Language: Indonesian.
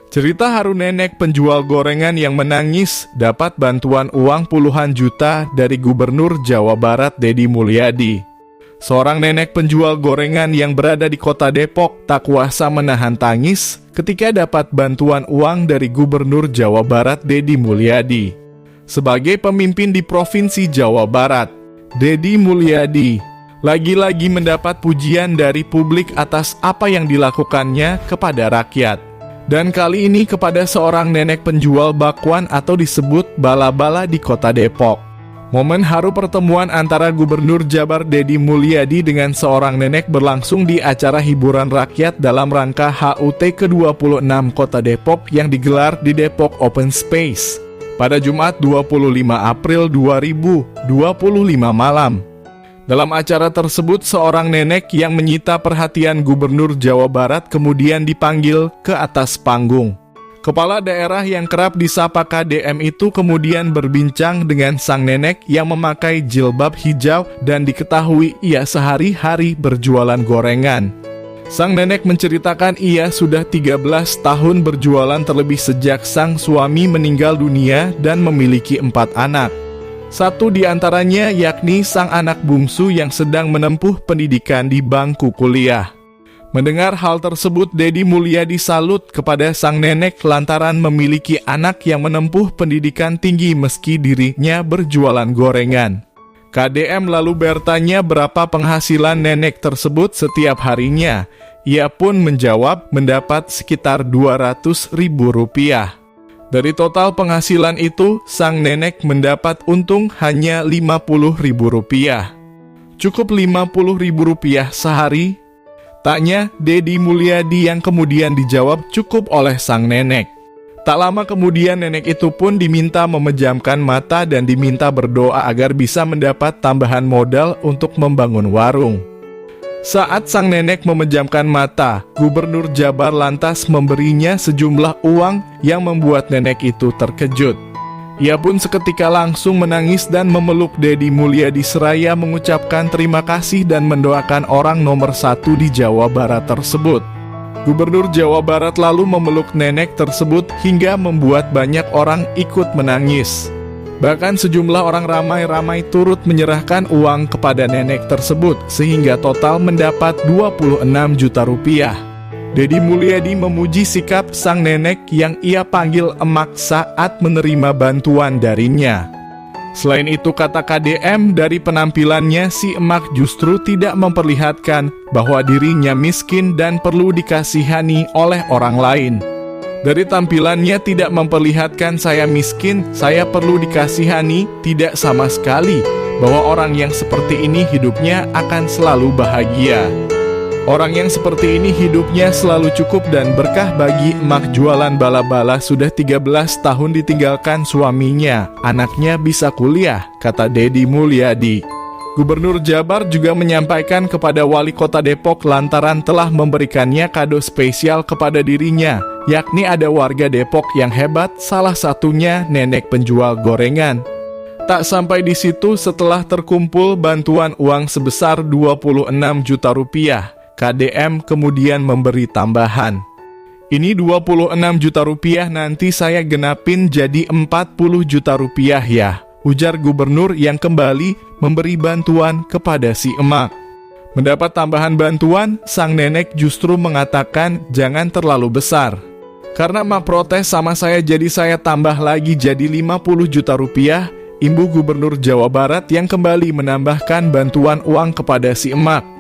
Cerita haru nenek penjual gorengan yang menangis dapat bantuan uang puluhan juta dari Gubernur Jawa Barat Deddy Mulyadi. Seorang nenek penjual gorengan yang berada di kota Depok tak kuasa menahan tangis ketika dapat bantuan uang dari Gubernur Jawa Barat Deddy Mulyadi. Sebagai pemimpin di Provinsi Jawa Barat, Deddy Mulyadi lagi-lagi mendapat pujian dari publik atas apa yang dilakukannya kepada rakyat. Dan kali ini kepada seorang nenek penjual bakwan atau disebut bala-bala di kota Depok. Momen haru pertemuan antara Gubernur Jabar Deddy Mulyadi dengan seorang nenek berlangsung di acara hiburan rakyat dalam rangka HUT ke-26 Kota Depok yang digelar di Depok Open Space pada Jumat 25 April 2025 malam. Dalam acara tersebut, seorang nenek yang menyita perhatian Gubernur Jawa Barat kemudian dipanggil ke atas panggung. Kepala daerah yang kerap disapa KDM itu kemudian berbincang dengan sang nenek yang memakai jilbab hijau dan diketahui ia sehari-hari berjualan gorengan. Sang nenek menceritakan ia sudah 13 tahun berjualan terlebih sejak sang suami meninggal dunia dan memiliki 4 anak. Satu di antaranya yakni sang anak bungsu yang sedang menempuh pendidikan di bangku kuliah. Mendengar hal tersebut, Deddy Mulyadi salut kepada sang nenek lantaran memiliki anak yang menempuh pendidikan tinggi meski dirinya berjualan gorengan. KDM lalu bertanya berapa penghasilan nenek tersebut setiap harinya. Ia pun menjawab mendapat sekitar Rp200.000. Dari total penghasilan itu, sang nenek mendapat untung hanya Rp50.000. Cukup Rp50.000 sehari? Tanya Deddy Mulyadi yang kemudian dijawab cukup oleh sang nenek. Tak lama kemudian nenek itu pun diminta memejamkan mata dan diminta berdoa agar bisa mendapat tambahan modal untuk membangun warung. Saat sang nenek memejamkan mata, Gubernur Jabar lantas memberinya sejumlah uang yang membuat nenek itu terkejut. Ia pun seketika langsung menangis dan memeluk Deddy Mulyadi seraya mengucapkan terima kasih dan mendoakan orang nomor 1 di Jawa Barat tersebut. Gubernur Jawa Barat lalu memeluk nenek tersebut hingga membuat banyak orang ikut menangis. Bahkan sejumlah orang ramai-ramai turut menyerahkan uang kepada nenek tersebut sehingga total mendapat Rp26 juta. Deddy Mulyadi memuji sikap sang nenek yang ia panggil emak saat menerima bantuan darinya. Selain itu, kata KDM, dari penampilannya si emak justru tidak memperlihatkan bahwa dirinya miskin dan perlu dikasihani oleh orang lain. Dari tampilannya tidak memperlihatkan saya miskin, saya perlu dikasihani, tidak sama sekali bahwa orang yang seperti ini hidupnya akan selalu bahagia. Orang yang seperti ini hidupnya selalu cukup dan berkah bagi emak jualan bala-bala sudah 13 tahun ditinggalkan suaminya, anaknya bisa kuliah, kata Deddy Mulyadi. Gubernur Jabar juga menyampaikan kepada Wali Kota Depok lantaran telah memberikannya kado spesial kepada dirinya, yakni ada warga Depok yang hebat, salah satunya nenek penjual gorengan. Tak sampai di situ, setelah terkumpul bantuan uang sebesar Rp26 juta, KDM kemudian memberi tambahan. Ini Rp26 juta nanti saya genapin jadi Rp40 juta ya, ujar gubernur yang kembali memberi bantuan kepada si emak. Mendapat tambahan bantuan, sang nenek justru mengatakan jangan terlalu besar. Karena emak protes sama saya jadi saya tambah lagi jadi Rp50 juta, imbu Gubernur Jawa Barat yang kembali menambahkan bantuan uang kepada si emak.